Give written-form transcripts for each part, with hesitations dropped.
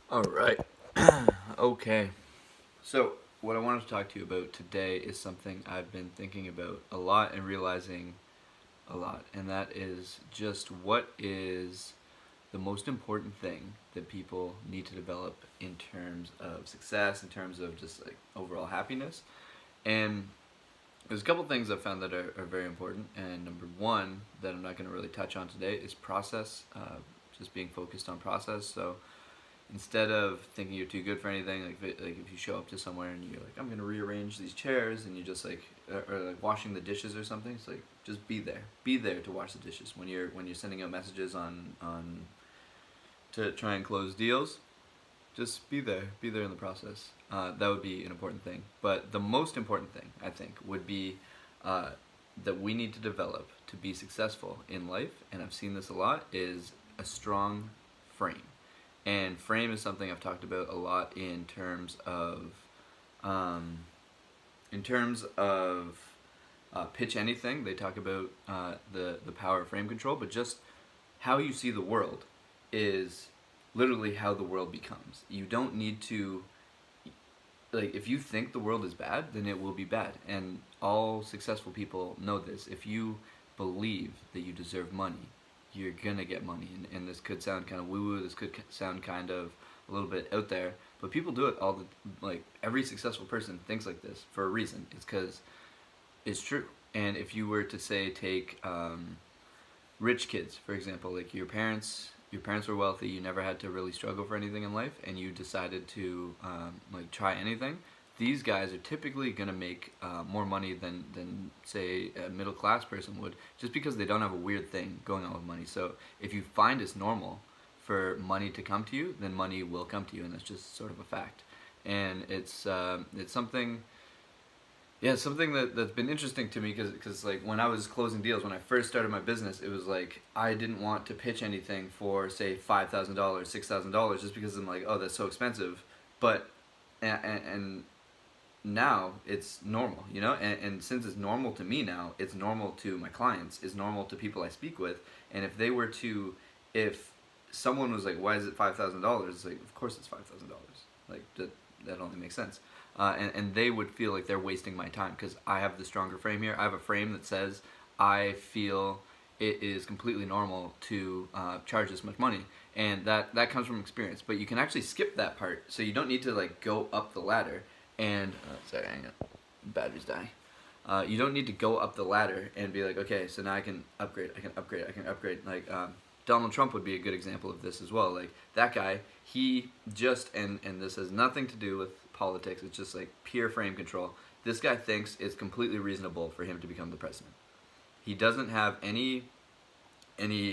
All right. Okay. So, what I wanted to talk to you about today is something I've been thinking about a lot and realizing a lot, and that is just what is the most important thing that people need to develop in terms of success, in terms of just like overall happiness. And there's a couple things I've found that are very important, and number one that I'm not going to really touch on today is process, just being focused on process. So, instead of thinking you're too good for anything, like if you show up to somewhere and you're like, I'm gonna rearrange these chairs, and you just like, or like washing the dishes or something, it's like just be there to wash the dishes when you're sending out messages on to try and close deals. Just be there in the process. That would be an important thing. But the most important thing, I think, would be uh, that we need to develop to be successful in life, and I've seen this a lot, is a strong frame. And frame is something I've talked about a lot um, in terms of pitch anything. They talk about the power of frame control, but just how you see the world is literally how the world becomes. You don't need to, like, if you think the world is bad, then it will be bad. And all successful people know this. If you believe that you deserve money, you're gonna get money. And this could sound kind of woo woo. This could sound kind of a little bit out there, but people do it all the, like, every successful person thinks like this for a reason. It's because it's true. And if you were to say take rich kids, for example, like your parents were wealthy, you never had to really struggle for anything in life, and you decided to like try anything. These guys are typically going to make more money than say a middle class person would, just because they don't have a weird thing going on with money. So if you find it's normal for money to come to you, then money will come to you, and that's just sort of a fact. And it's something, yeah, something that's been interesting to me, because like when I was closing deals, when I first started my business, it was like I didn't want to pitch anything for say $5,000, $6,000, just because I'm like, oh, that's so expensive. But and now it's normal, and since it's normal to me now, it's normal to my clients, it's normal to people I speak with. And if someone was like, why is it $5,000? It's like, of course it's $5,000. Like that only makes sense. And they would feel like they're wasting my time because I have the stronger frame here. I have a frame that says I feel it is completely normal to charge this much money, and that comes from experience. But you can actually skip that part, so you don't need to like go up the ladder. And sorry, hang on, battery's dying. You don't need to go up the ladder and be like, okay, so now I can upgrade, I can upgrade, I can upgrade. Like Donald Trump would be a good example of this as well. Like that guy, he just and this has nothing to do with politics. It's just like pure frame control. This guy thinks it's completely reasonable for him to become the president. He doesn't have any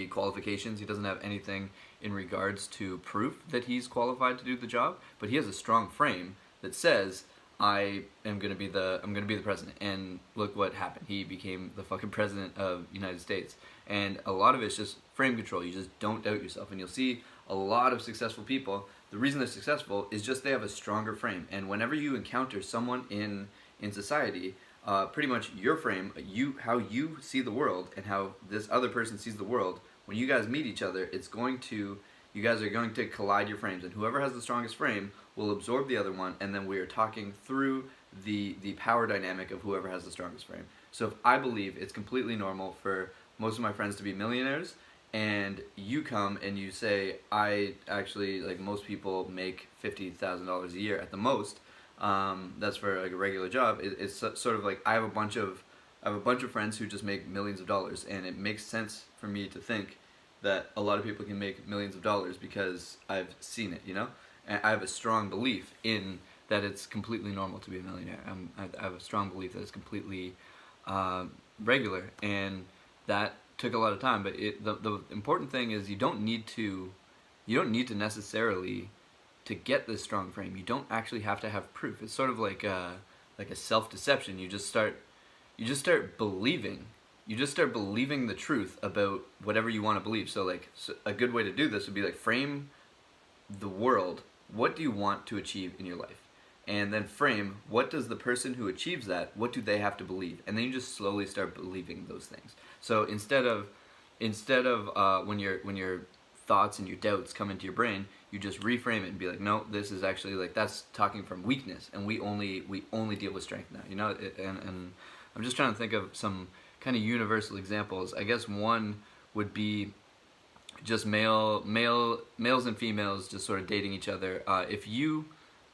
qualifications. He doesn't have anything in regards to proof that he's qualified to do the job. But he has a strong frame that says I'm gonna be the president. And look what happened. He became the fucking president of the United States. And a lot of it's just frame control. You just don't doubt yourself. And you'll see a lot of successful people. The reason they're successful is just they have a stronger frame. And whenever you encounter someone in society, pretty much your frame, how you see the world, and how this other person sees the world. When you guys meet each other, you guys are going to collide your frames, and whoever has the strongest frame will absorb the other one, and then we are talking through the power dynamic of whoever has the strongest frame. So if I believe it's completely normal for most of my friends to be millionaires, and you come and you say, I actually, like, most people make $50,000 a year at the most. That's for like a regular job. It's sort of like I have a bunch of friends who just make millions of dollars, and it makes sense for me to think that a lot of people can make millions of dollars because I've seen it, And I have a strong belief in that it's completely normal to be a millionaire. I have a strong belief that it's completely regular, and that took a lot of time. But the important thing is you don't need to necessarily to get this strong frame. You don't actually have to have proof. It's sort of like a self deception. You just start believing. You just start believing the truth about whatever you want to believe. So a good way to do this would be like frame the world. What do you want to achieve in your life? And then frame, what does the person who achieves that, what do they have to believe? And then you just slowly start believing those things. So instead of when you're thoughts and your doubts come into your brain, you just reframe it and be like, no, this is actually like, that's talking from weakness, and we only deal with strength now, you know. And I'm just trying to think of some kind of universal examples. I guess one would be just males and females just sort of dating each other. If you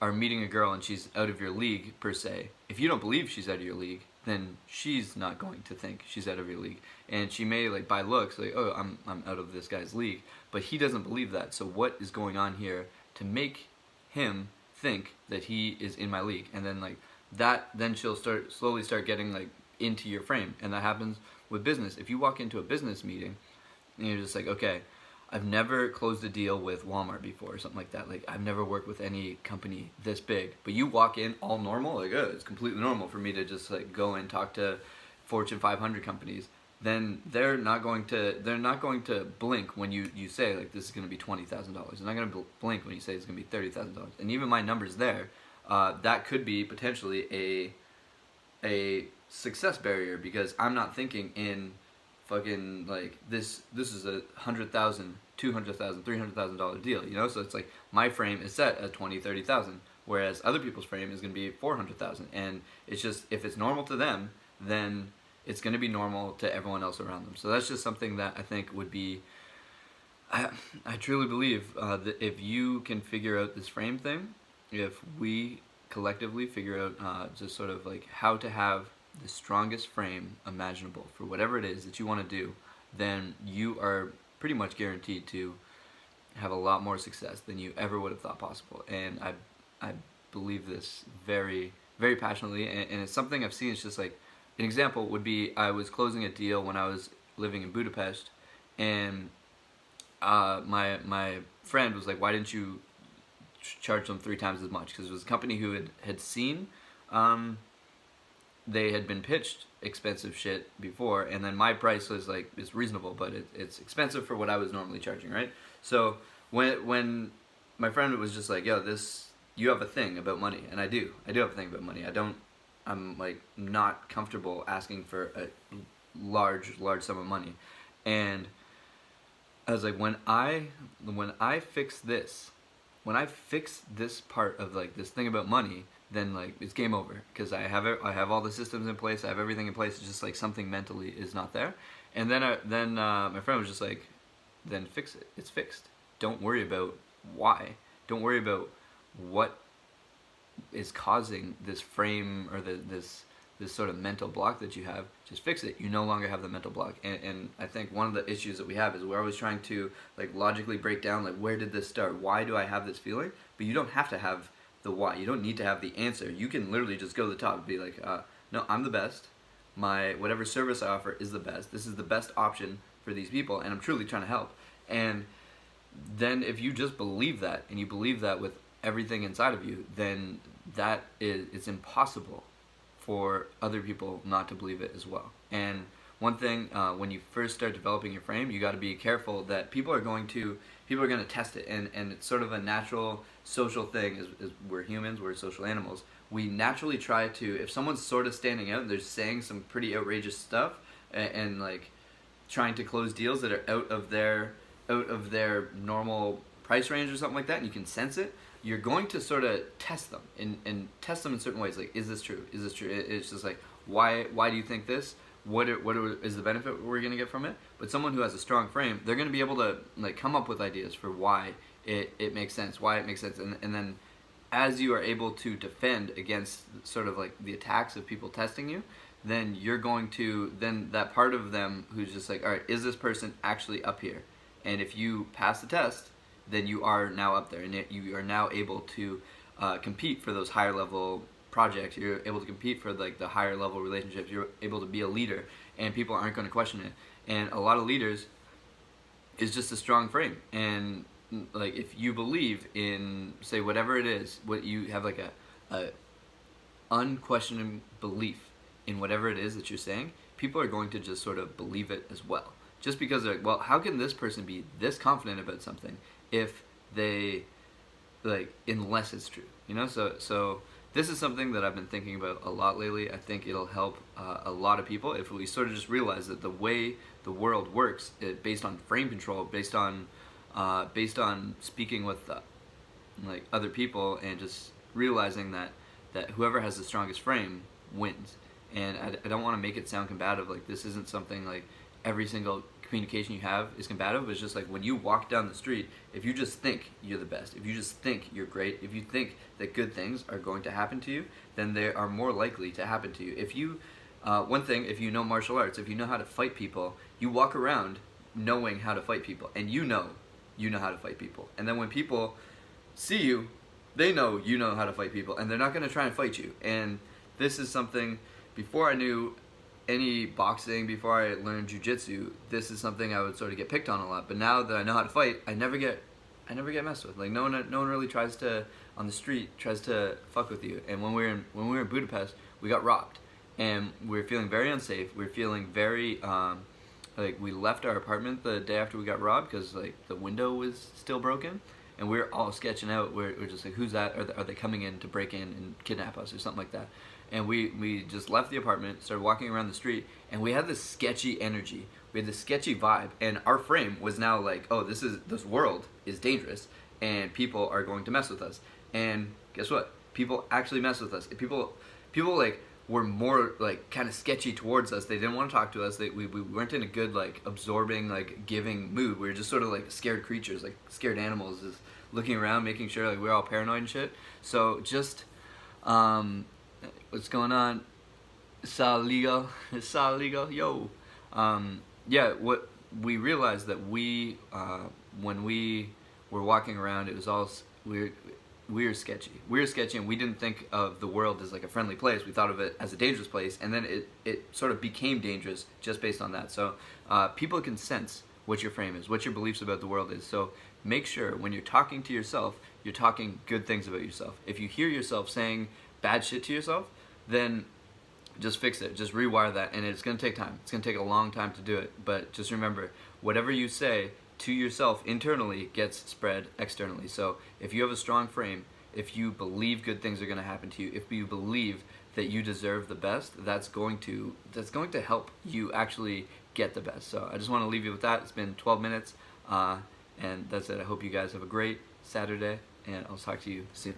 are meeting a girl and she's out of your league per se, if you don't believe she's out of your league, then she's not going to think she's out of your league, and she may like by looks like, oh, I'm out of this guy's league, but he doesn't believe that. So what is going on here to make him think that he is in my league? And then like that, then she'll slowly start getting like into your frame. And that happens with business. If you walk into a business meeting and you're just like, okay, I've never closed a deal with Walmart before or something like that. Like, I've never worked with any company this big. But you walk in all normal, like, oh, it's completely normal for me to just like go and talk to Fortune 500 companies. Then they're not going to blink when you say like, this is going to be $20,000. They're not going to blink when you say it's going to be $30,000. And even my numbers there, that could be potentially a success barrier, because I'm not thinking in fucking like this is a $100,000, $200,000, $300,000 deal, you know. So it's like my frame is set at 20, 30,000, whereas other people's frame is going to be 400,000. And it's just, if it's normal to them, then it's going to be normal to everyone else around them. So that's just something that I think would be, I truly believe that if you can figure out this frame thing, if we collectively figure out just sort of like how to have the strongest frame imaginable for whatever it is that you want to do, then you are pretty much guaranteed to have a lot more success than you ever would have thought possible. And I believe this very, very passionately, and it's something I've seen. It's just like, an example would be, I was closing a deal when I was living in Budapest, and my friend was like, why didn't you charge them 3 times as much? Because it was a company who had seen they had been pitched expensive shit before, and then my price was like, it's reasonable, but it's expensive for what I was normally charging, right? So when my friend was just like, yo, you have a thing about money, and I do have a thing about money. I'm like not comfortable asking for a large sum of money, and I was like, when I fix this part of like this thing about money, then like it's game over, because I have all the systems in place, I have everything in place. It's just like something mentally is not there. And then my friend was just like, then fix it. It's fixed. Don't worry about why. Don't worry about what is causing this frame or this sort of mental block that you have. Just fix it. You no longer have the mental block. And I think one of the issues that we have is we're always trying to like logically break down like, where did this start? Why do I have this feeling? But you don't have to have the why. You don't need to have the answer. You can literally just go to the top and be like, no, I'm the best. My whatever service I offer is the best. This is the best option for these people, and I'm truly trying to help. And then if you just believe that, and you believe that with everything inside of you, then it's impossible for other people not to believe it as well. And one thing, when you first start developing your frame, you got to be careful that people are going to test it, and it's sort of a natural social thing. Is we're humans, we're social animals. We naturally try to, if someone's sort of standing out and they're saying some pretty outrageous stuff, and like trying to close deals that are out of their normal price range or something like that, and you can sense it, you're going to sort of test them and test them in certain ways. Like, is this true? Is this true? It's just like, why do you think this? What is the benefit we're going to get from it? But someone who has a strong frame, they're going to be able to like come up with ideas for why it makes sense, and then as you are able to defend against sort of like the attacks of people testing you, then you're going to, then that part of them who's just like, all right, is this person actually up here? And if you pass the test, then you are now up there, and you are now able to compete for those higher level projects. You're able to compete for like the higher level relationships. You're able to be a leader, and people aren't going to question it. And a lot of leaders is just a strong frame. And like, if you believe in, say, whatever it is, what you have like a unquestioning belief in whatever it is that you're saying, people are going to just sort of believe it as well. Just because they're like, well, how can this person be this confident about something if they, like, unless it's true, you know? So this is something that I've been thinking about a lot lately. I think it'll help a lot of people if we sort of just realize that the way the world works, based on frame control, based on based on speaking with like other people and just realizing that whoever has the strongest frame wins. And I don't want to make it sound combative. Like, this isn't something like every single communication you have is combative. It's just like when you walk down the street, if you just think you're the best, if you just think you're great, if you think that good things are going to happen to you, then they are more likely to happen to you. If you one thing, if you know martial arts, if you know how to fight people, you walk around knowing how to fight people, and you know how to fight people. And then when people see you, they know you know how to fight people, and they're not going to try and fight you. And this is something, before I knew any boxing, before I learned jiu-jitsu, this is something I would sort of get picked on a lot. But now that I know how to fight, I never get messed with. Like, no one really tries to, on the street, tries to fuck with you. And when we were in Budapest, we got robbed, and we were feeling very unsafe. We were feeling very like, we left our apartment the day after we got robbed because, like, the window was still broken, and we were all sketching out. We're just like, who's that? Are they coming in to break in and kidnap us or something like that? And we just left the apartment, started walking around the street, and we had this sketchy energy. We had this sketchy vibe, and our frame was now like, oh, this world is dangerous, and people are going to mess with us. And guess what? People actually mess with us. People like, were more like kind of sketchy towards us. They didn't want to talk to us. We weren't in a good, like, absorbing, like, giving mood. We were just sort of like scared creatures, like scared animals, just looking around, making sure like we're all paranoid and shit. So just what's going on? Sal legal, yo. Yeah, what we realized that when we were walking around, it was all we were sketchy. We were sketchy, and we didn't think of the world as like a friendly place. We thought of it as a dangerous place, and then it sort of became dangerous just based on that. So people can sense what your frame is, what your beliefs about the world is. So make sure when you're talking to yourself, you're talking good things about yourself. If you hear yourself saying bad shit to yourself, then just fix it. Just rewire that, and it's going to take time. It's going to take a long time to do it, but just remember, whatever you say to yourself internally gets spread externally. So if you have a strong frame, if you believe good things are going to happen to you, if you believe that you deserve the best, that's going to help you actually get the best. So I just want to leave you with that. It's been 12 minutes, and that's it. I hope you guys have a great Saturday, and I'll talk to you soon.